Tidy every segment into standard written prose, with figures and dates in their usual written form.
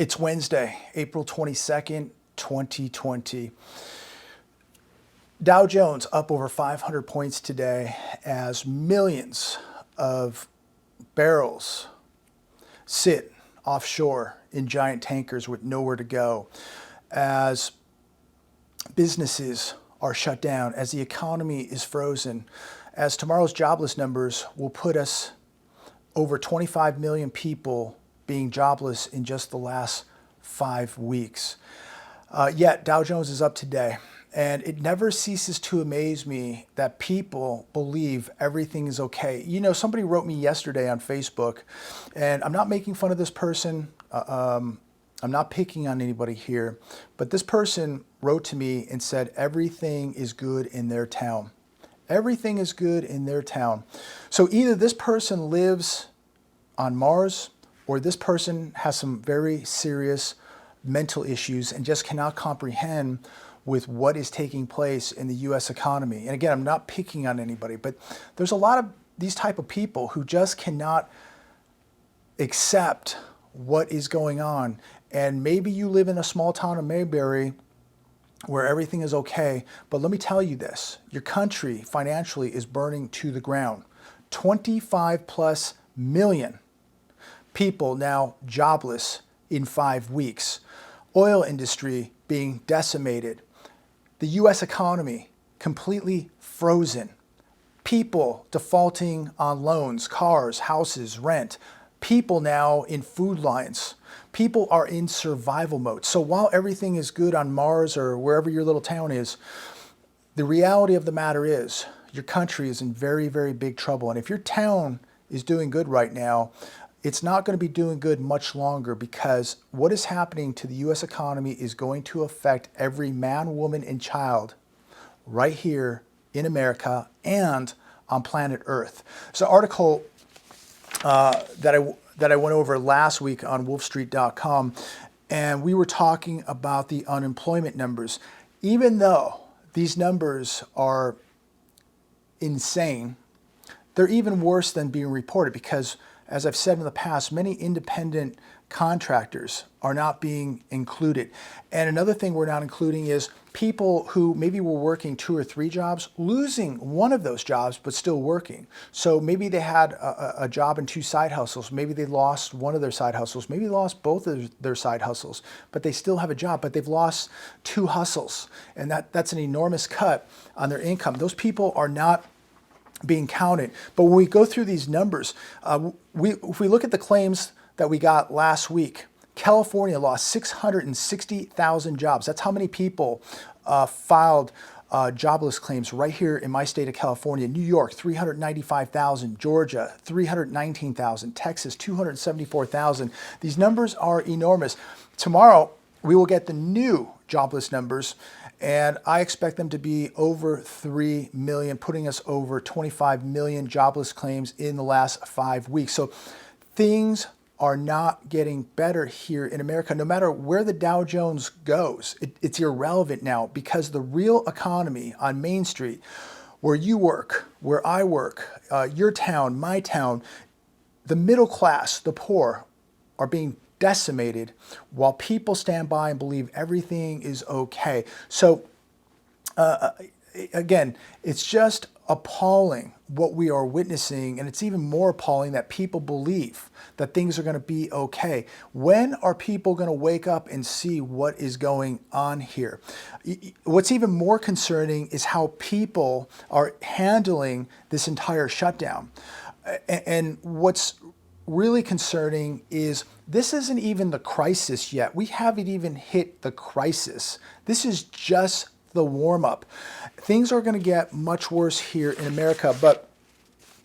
It's Wednesday, April 22nd, 2020. Dow Jones up over 500 points today as millions of barrels sit offshore in giant tankers with nowhere to go, as businesses are shut down, as the economy is frozen, as tomorrow's jobless numbers will put us over 25 million people being jobless in just the last 5 weeks. Yet Dow Jones is up today, and it never ceases to amaze me that people believe everything is okay. You know, somebody wrote me yesterday on Facebook, and I'm not making fun of this person. I'm not picking on anybody here, but this person wrote to me and said everything is good in their town. Everything is good in their town. So either this person lives on Mars, or this person has some very serious mental issues and just cannot comprehend with what is taking place in the U.S. economy. And again, I'm not picking on anybody, but there's a lot of these type of people who just cannot accept what is going on. And maybe you live in a small town of Mayberry where everything is okay, but let me tell you this, your country financially is burning to the ground. 25+ million people now jobless in 5 weeks. Oil industry being decimated. The U.S. economy completely frozen. People defaulting on loans, cars, houses, rent. People now in food lines. People are in survival mode. So while everything is good on Mars or wherever your little town is, the reality of the matter is your country is in very, very big trouble. And if your town is doing good right now, it's not going to be doing good much longer, because what is happening to the U.S. economy is going to affect every man, woman, and child right here in America and on planet Earth. So, article that I went over last week on wolfstreet.com, and we were talking about the unemployment numbers. Even though these numbers are insane, they're even worse than being reported, because as I've said in the past, many independent contractors are not being included. And another thing we're not including is people who maybe were working 2 or 3 jobs, losing one of those jobs, but still working. So maybe they had a job and 2 side hustles. Maybe they lost one of their side hustles. Maybe they lost both of their side hustles, but they still have a job, but they've lost 2 hustles. And that's an enormous cut on their income. Those people are not being counted. But when we go through these numbers, if we look at the claims that we got last week, California lost 660,000 jobs. That's how many people filed jobless claims right here in my state of California. New York, 395,000. Georgia, 319,000. Texas, 274,000. These numbers are enormous. Tomorrow, we will get the new jobless numbers, and I expect them to be over 3 million, putting us over 25 million jobless claims in the last 5 weeks. So things are not getting better here in America. No matter where the Dow Jones goes, it's irrelevant now, because the real economy on Main Street, where you work, where I work, your town, my town, the middle class, the poor, are being decimated while people stand by and believe everything is okay. So again, it's just appalling what we are witnessing, and it's even more appalling that people believe that things are going to be okay. When are people going to wake up and see what is going on here? What's even more concerning is how people are handling this entire shutdown. And what's really concerning is this isn't even the crisis yet. We haven't even hit the crisis. This is just the warm-up. Things are going to get much worse here in America, but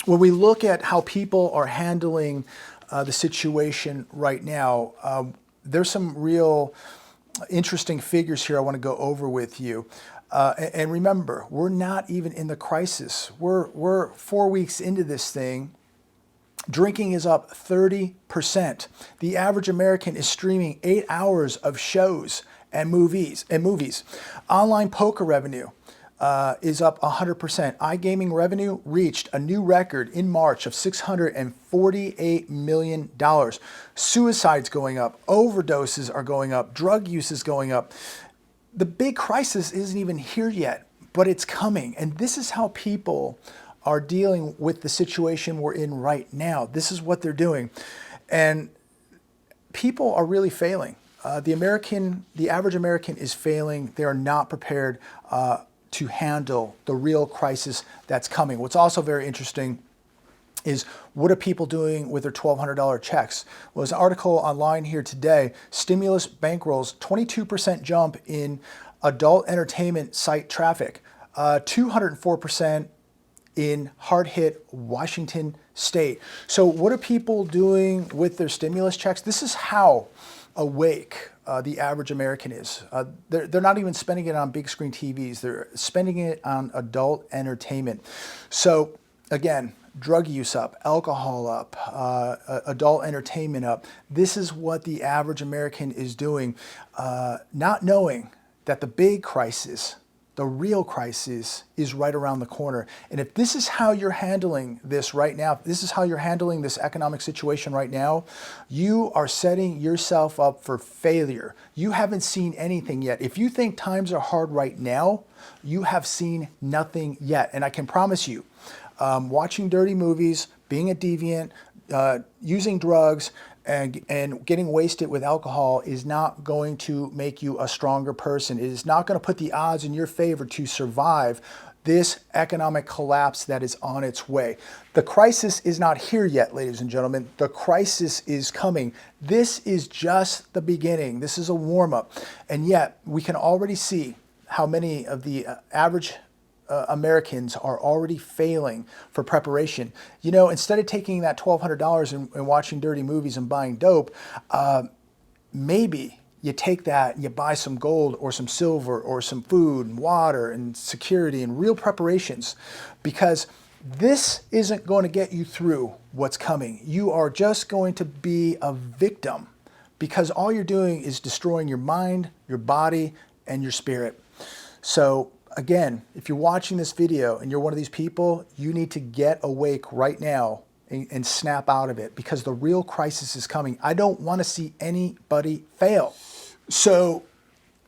when we look at how people are handling the situation right now, there's some real interesting figures here I want to go over with you. And remember, we're not even in the crisis. We're 4 weeks into this thing. Drinking is up 30%. The average American is streaming 8 hours of shows and movies. Online poker revenue is up 100%. iGaming revenue reached a new record in March of $648 million. Suicides going up, overdoses are going up, drug use is going up. The big crisis isn't even here yet, but it's coming. And this is how people are dealing with the situation we're in right now. This is what they're doing. And people are really failing. The average American is failing. They are not prepared to handle the real crisis that's coming. What's also very interesting is, what are people doing with their $1,200 checks? Well, there's an article online here today, stimulus bankrolls, 22% jump in adult entertainment site traffic, 204% in hard-hit Washington state. So what are people doing with their stimulus checks? This is how awake the average American is. They're not even spending it on big screen TVs. They're spending it on adult entertainment. So again, drug use up, alcohol up, adult entertainment up. This is what the average American is doing, not knowing that the big crisis, the real crisis, is right around the corner. And if this is how you're handling this right now, if this is how you're handling this economic situation right now, you are setting yourself up for failure. You haven't seen anything yet. If you think times are hard right now, you have seen nothing yet. And I can promise you, watching dirty movies, being a deviant, using drugs, and getting wasted with alcohol is not going to make you a stronger person. It is not going to put the odds in your favor to survive this economic collapse that is on its way. The crisis is not here yet, ladies and gentlemen. The crisis is coming. This is just the beginning. This is a warm-up. And yet, we can already see how many of the average Americans are already failing for preparation. You know, instead of taking that $1,200 and watching dirty movies and buying dope, maybe you take that and you buy some gold or some silver or some food and water and security and real preparations, because this isn't going to get you through what's coming. You are just going to be a victim, because all you're doing is destroying your mind, your body, and your spirit. So again, if you're watching this video and you're one of these people, you need to get awake right now and snap out of it, because the real crisis is coming. I don't want to see anybody fail. So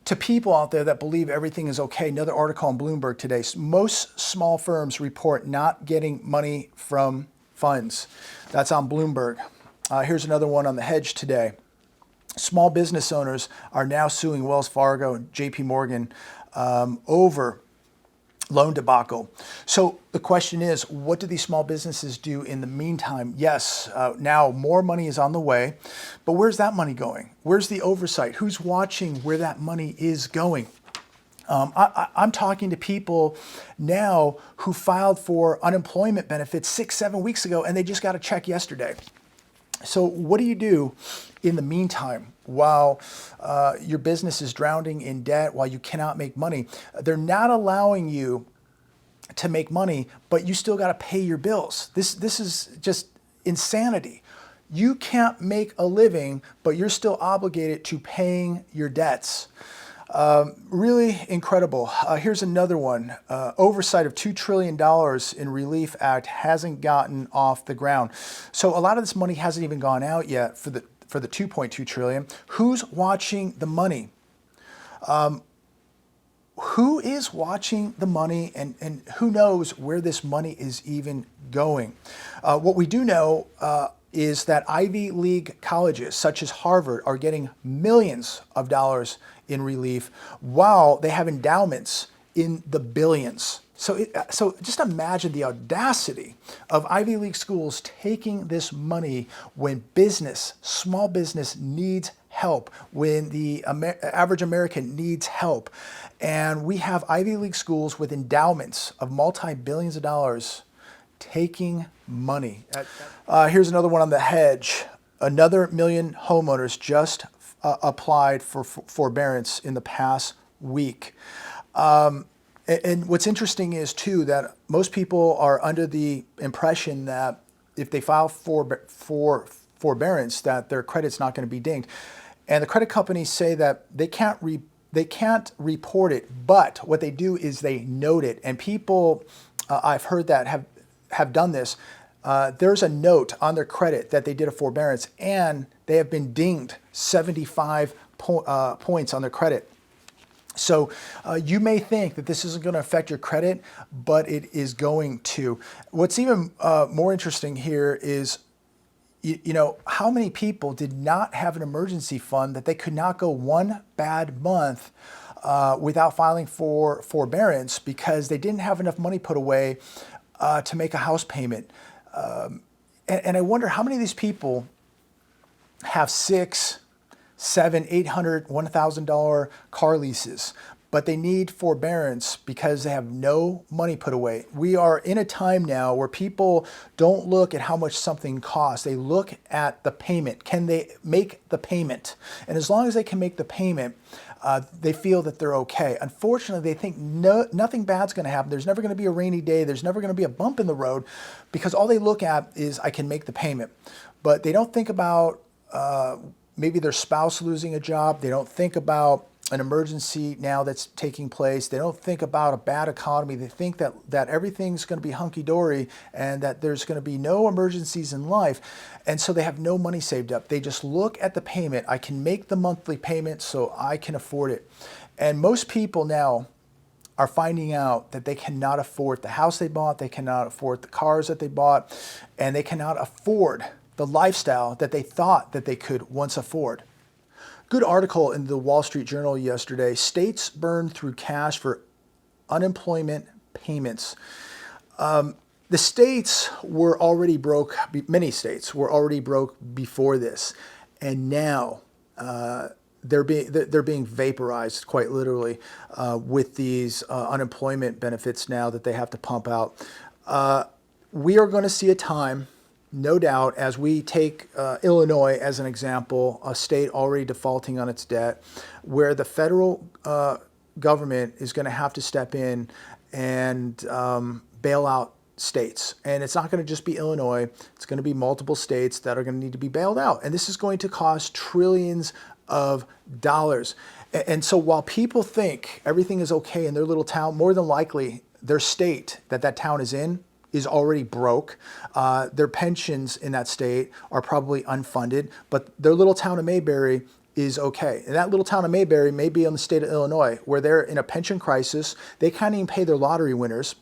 to people out there that believe everything is okay, another article on Bloomberg today, most small firms report not getting money from funds. That's on Bloomberg. Here's another one on The Hedge today. Small business owners are now suing Wells Fargo and JP Morgan over loan debacle. So the question is, what do these small businesses do in the meantime? Yes, now more money is on the way, but where's that money going? Where's the oversight? Who's watching where that money is going? I'm talking to people now who filed for unemployment benefits 6-7 weeks ago, and they just got a check yesterday. So what do you do in the meantime while your business is drowning in debt, while you cannot make money? They're not allowing you to make money, but you still got to pay your bills. This is just insanity. You can't make a living, but you're still obligated to paying your debts. Really incredible. Here's another one. Oversight of $2 trillion in Relief Act hasn't gotten off the ground. So a lot of this money hasn't even gone out yet for the 2.2 trillion. Who's watching the money? Who is watching the money, and who knows where this money is even going? What we do know is that Ivy League colleges such as Harvard are getting millions of dollars in relief, while they have endowments in the billions. So just imagine the audacity of Ivy League schools taking this money when small business needs help, when the average American needs help. And we have Ivy League schools with endowments of multi-billions of dollars taking money. Here's another one on The Hedge. Another million homeowners just applied for forbearance in the past week. And what's interesting is, too, that most people are under the impression that if they file for forbearance, that their credit's not going to be dinged. And the credit companies say that they can't they can't report it, but what they do is they note it. And people, I've heard that have done this. There's a note on their credit that they did a forbearance, and they have been dinged 75 points on their credit. So you may think that this isn't going to affect your credit, but it is going to. What's even more interesting here is, you know, how many people did not have an emergency fund that they could not go one bad month without filing for forbearance because they didn't have enough money put away to make a house payment. And I wonder how many of these people have $600, $700, $800, $1,000 car leases, but they need forbearance because they have no money put away. We are in a time now where people don't look at how much something costs. They look at the payment. Can they make the payment? And as long as they can make the payment, they feel that they're okay. Unfortunately, they think nothing bad's going to happen. There's never going to be a rainy day. There's never going to be a bump in the road because all they look at is I can make the payment. But they don't think about maybe their spouse losing a job. They don't think about an emergency now that's taking place. They don't think about a bad economy. They think that everything's going to be hunky-dory and that there's going to be no emergencies in life. And so they have no money saved up. They just look at the payment. I can make the monthly payment so I can afford it. And most people now are finding out that they cannot afford the house they bought, they cannot afford the cars that they bought, and they cannot afford the lifestyle that they thought that they could once afford. Good article in the Wall Street Journal yesterday. States burn through cash for unemployment payments. The states were already broke. Many states were already broke before this, and now they're being vaporized quite literally with these unemployment benefits now that they have to pump out. We are going to see a time, no doubt, as we take Illinois as an example, a state already defaulting on its debt, where the federal government is going to have to step in and bail out states. And it's not going to just be Illinois. It's going to be multiple states that are going to need to be bailed out. And this is going to cost trillions of dollars. And so while people think everything is okay in their little town, more than likely their state that town is in is already broke. Their pensions in that state are probably unfunded, but their little town of Mayberry is okay. And that little town of Mayberry may be in the state of Illinois, where they're in a pension crisis. They can't even pay their lottery winners.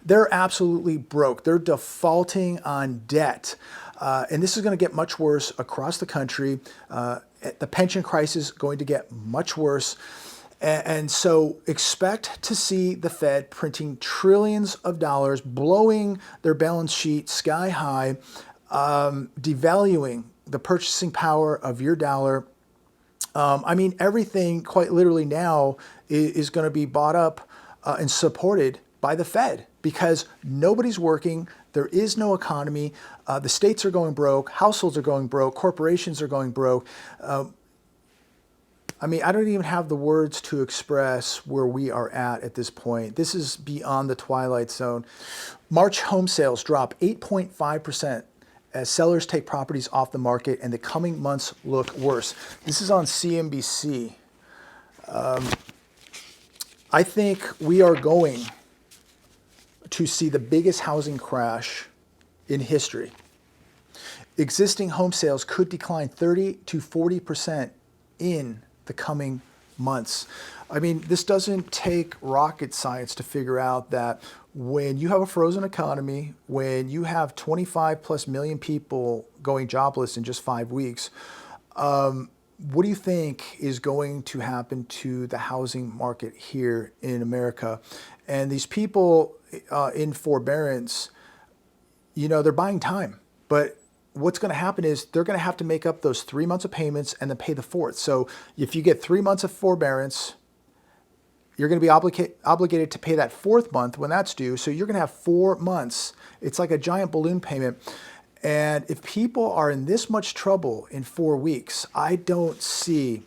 They're absolutely broke. They're defaulting on debt. And this is going to get much worse across the country. The pension crisis is going to get much worse. And so expect to see the Fed printing trillions of dollars, blowing their balance sheet sky high, devaluing the purchasing power of your dollar. I mean, everything quite literally now is going to be bought up and supported by the Fed because nobody's working. There is no economy. The states are going broke. Households are going broke. Corporations are going broke. I mean, I don't even have the words to express where we are at this point. This is beyond the twilight zone. March home sales drop 8.5% as sellers take properties off the market, and the coming months look worse. This is on CNBC. I think we are going to see the biggest housing crash in history. Existing home sales could decline 30 to 40% in the coming months. I mean, this doesn't take rocket science to figure out that when you have a frozen economy, when you have 25 plus million people going jobless in just 5 weeks, what do you think is going to happen to the housing market here in America? And these people in forbearance, you know, they're buying time, but what's going to happen is they're going to have to make up those 3 months of payments and then pay the fourth. So if you get 3 months of forbearance, you're going to be obligated to pay that fourth month when that's due. So you're going to have 4 months. It's like a giant balloon payment. And if people are in this much trouble in 4 weeks, I don't see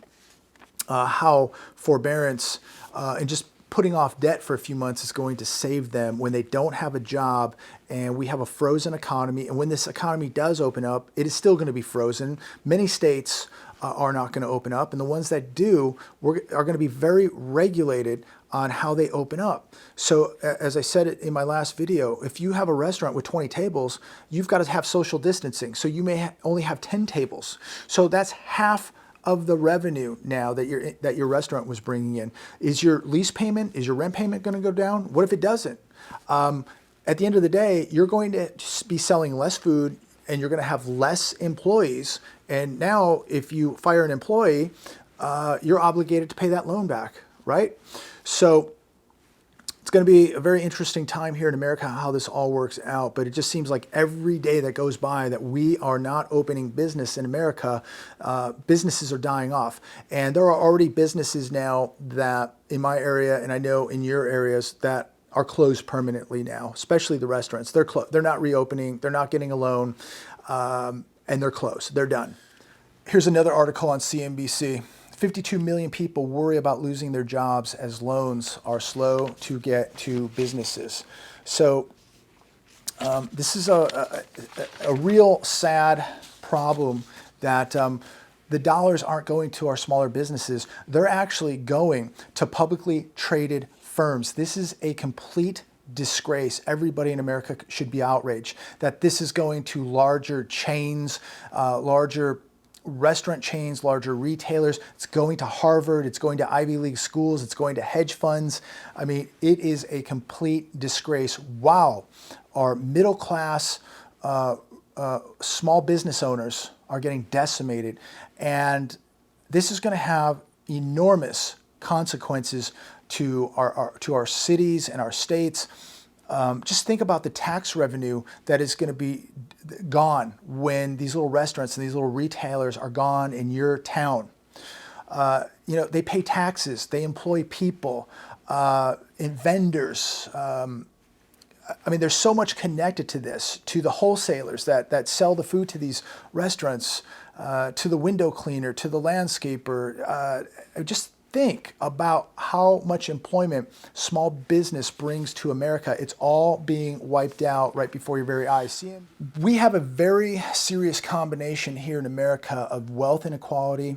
how forbearance and just putting off debt for a few months is going to save them when they don't have a job and we have a frozen economy. And when this economy does open up, it is still going to be frozen. Many states are not going to open up, and the ones that do are going to be very regulated on how they open up. So as I said it in my last video, if you have a restaurant with 20 tables, you've got to have social distancing. So you may only have 10 tables. So that's half of the revenue now that your restaurant was bringing in. Is your lease payment, is your rent payment going to go down? What if it doesn't? At the end of the day, you're going to be selling less food, and you're going to have less employees. And now if you fire an employee, you're obligated to pay that loan back, right? So it's going to be a very interesting time here in America how this all works out. But it just seems like every day that goes by that we are not opening business in America, businesses are dying off. And there are already businesses now that in my area, and I know in your areas, that are closed permanently now, especially the restaurants. They're not reopening, they're not getting a loan, and they're closed, they're done. Here's another article on CNBC. 52 million people worry about losing their jobs as loans are slow to get to businesses. So this is a real sad problem that the dollars aren't going to our smaller businesses. They're actually going to publicly traded firms. This is a complete disgrace. Everybody in America should be outraged that this is going to larger chains, larger restaurant chains, larger retailers. It's going to Harvard. It's going to Ivy League schools. It's going to hedge funds. I mean, it is a complete disgrace. Wow. Our middle class, small business owners are getting decimated. And this is going to have enormous consequences to our cities and our states. Just think about the tax revenue that is going to be gone when these little restaurants and these little retailers are gone in your town. They pay taxes, they employ people, and vendors. I mean, there's so much connected to this, to the wholesalers that sell the food to these restaurants, to the window cleaner, to the landscaper. Just think about how much employment small business brings to America. It's all being wiped out right before your very eyes. We have a very serious combination here in America of wealth inequality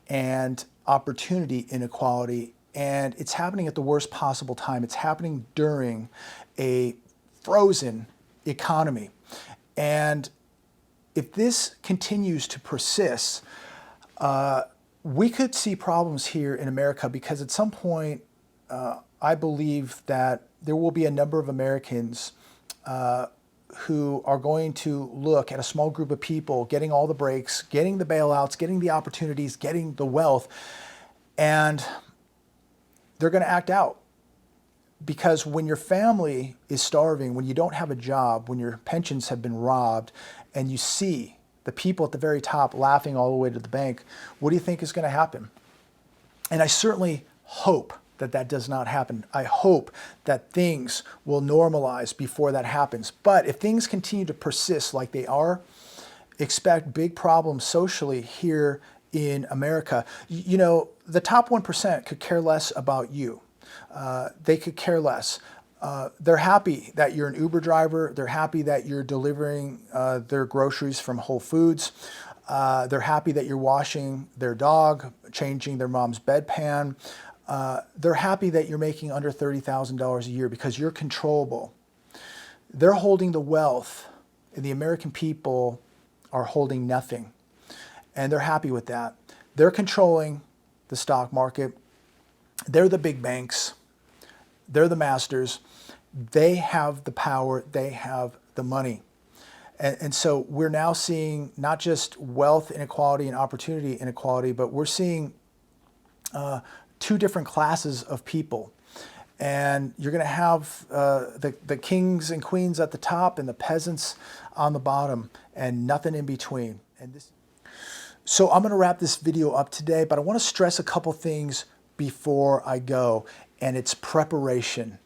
and opportunity inequality, and it's happening at the worst possible time. It's happening during a frozen economy. And if this continues to persist, we could see problems here in America because at some point, I believe that there will be a number of Americans who are going to look at a small group of people getting all the breaks, getting the bailouts, getting the opportunities, getting the wealth, and they're going to act out. Because when your family is starving, when you don't have a job, when your pensions have been robbed, and you see the people at the very top laughing all the way to the bank, what do you think is going to happen? And I certainly hope that that does not happen. I hope that things will normalize before that happens. But if things continue to persist like they are, expect big problems socially here in America. The top 1% could care less about you. They could care less. They're happy that you're an Uber driver. They're happy that you're delivering their groceries from Whole Foods. They're happy that you're washing their dog, changing their mom's bedpan. They're happy that you're making under $30,000 a year because you're controllable. They're holding the wealth, and the American people are holding nothing. And they're happy with that. They're controlling the stock market. They're the big banks. They're the masters. They have the power. They have the money. And so we're now seeing not just wealth inequality and opportunity inequality, but we're seeing two different classes of people. And you're going to have the kings and queens at the top and the peasants on the bottom and nothing in between. So I'm going to wrap this video up today, but I want to stress a couple things before I go, and it's preparation.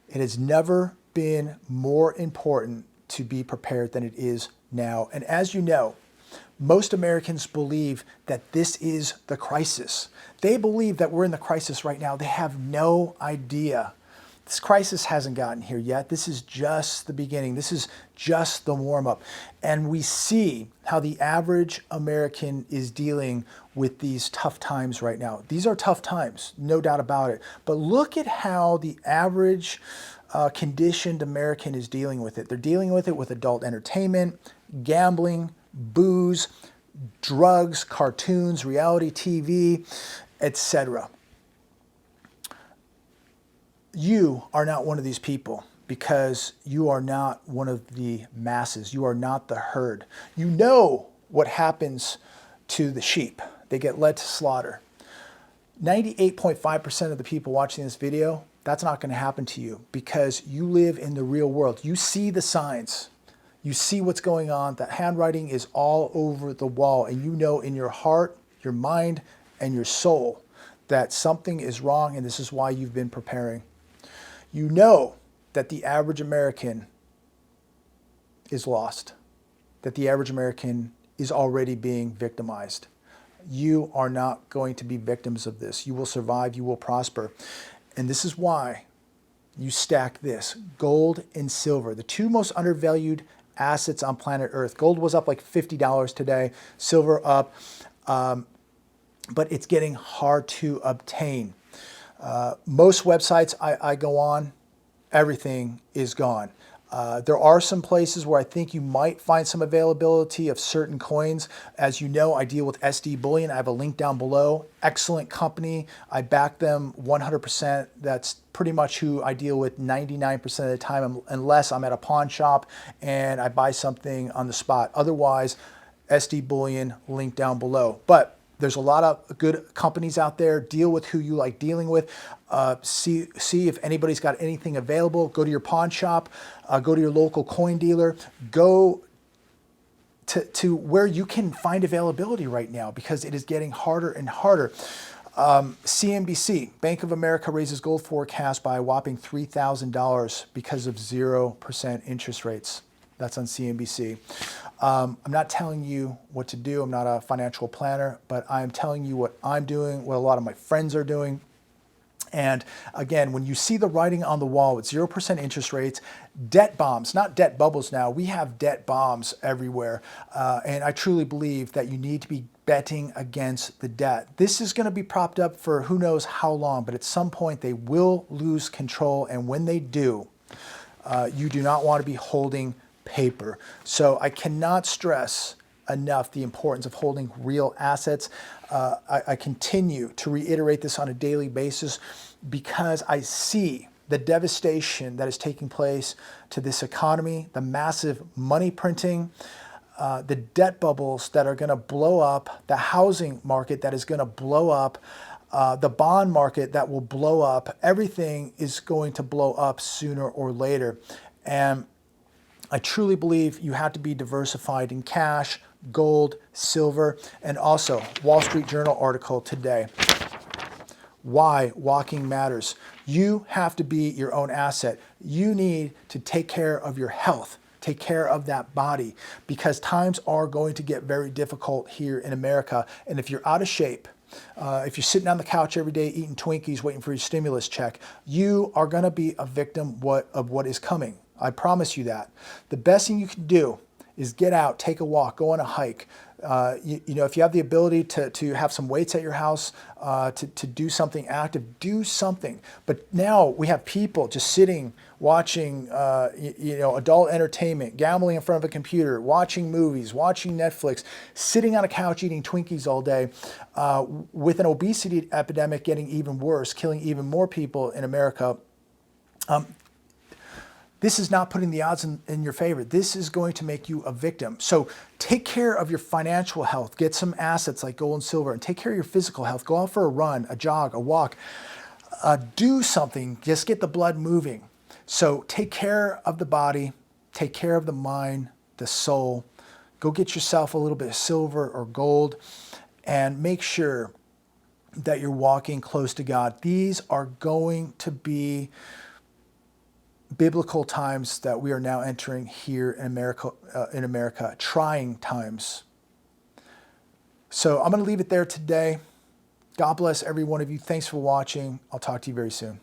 It has never been more important to be prepared than it is now. And as you know, most Americans believe that this is the crisis. They believe that we're in the crisis right now. They have no idea This crisis hasn't gotten here yet. This is just the beginning. This is just the warm-up. And we see how the average American is dealing with these tough times right now. These are tough times, no doubt about it. But look at how the average conditioned American is dealing with it. They're dealing with it with adult entertainment, gambling, booze, drugs, cartoons, reality TV, etc. You are not one of these people because you are not one of the masses. You are not the herd. You know what happens to the sheep. They get led to slaughter. 98.5% of the people watching this video, that's not going to happen to you because you live in the real world. You see the signs. You see what's going on. That handwriting is all over the wall, and you know in your heart, your mind, and your soul that something is wrong, and this is why you've been preparing. You know that the average American is lost, that the average American is already being victimized. You are not going to be victims of this. You will survive, you will prosper. And this is why you stack this, gold and silver, the two most undervalued assets on planet Earth. Gold was up like $50 today, silver up, but it's getting hard to obtain. Most websites I go on, everything is gone. There are some places where I think you might find some availability of certain coins. As you know, I deal with SD Bullion. I have a link down below. Excellent company. I back them 100%. That's pretty much who I deal with 99% of the time, unless I'm at a pawn shop and I buy something on the spot. Otherwise, SD Bullion, link down below. But there's a lot of good companies out there. Deal with who you like dealing with. See if anybody's got anything available. Go to your pawn shop. Go to your local coin dealer. Go to where you can find availability right now because it is getting harder and harder. CNBC, Bank of America raises gold forecast by a whopping $3,000 because of 0% interest rates. That's on CNBC. I'm not telling you what to do. I'm not a financial planner, but I'm telling you what I'm doing, what a lot of my friends are doing. And again, when you see the writing on the wall with 0% interest rates, debt bombs, not debt bubbles now, we have debt bombs everywhere. And I truly believe that you need to be betting against the debt. This is going to be propped up for who knows how long, but at some point they will lose control. And when they do, you do not want to be holding paper. So I cannot stress enough the importance of holding real assets. I continue to reiterate this on a daily basis because I see the devastation that is taking place to this economy, the massive money printing, the debt bubbles that are going to blow up, the housing market that is going to blow up, the bond market that will blow up. Everything is going to blow up sooner or later. And I truly believe you have to be diversified in cash, gold, silver, and also Wall Street Journal article today. Why walking matters. You have to be your own asset. You need to take care of your health, take care of that body, because times are going to get very difficult here in America. And if you're out of shape, if you're sitting on the couch every day eating Twinkies, waiting for your stimulus check, you are going to be a victim of what is coming. I promise you that. The best thing you can do is get out, take a walk, go on a hike. You know, if you have the ability to have some weights at your house, to do something active, do something. But now we have people just sitting, watching, you know, adult entertainment, gambling in front of a computer, watching movies, watching Netflix, sitting on a couch eating Twinkies all day, with an obesity epidemic getting even worse, killing even more people in America. This is not putting the odds in your favor. This is going to make you a victim. So take care of your financial health. Get some assets like gold and silver, and take care of your physical health. Go out for a run, a jog, a walk. Do something. Just get the blood moving. So take care of the body. Take care of the mind, the soul. Go get yourself a little bit of silver or gold, and make sure that you're walking close to God. These are going to be biblical times that we are now entering here in America, trying times. So I'm going to leave it there today. God bless every one of you. Thanks for watching. I'll talk to you very soon.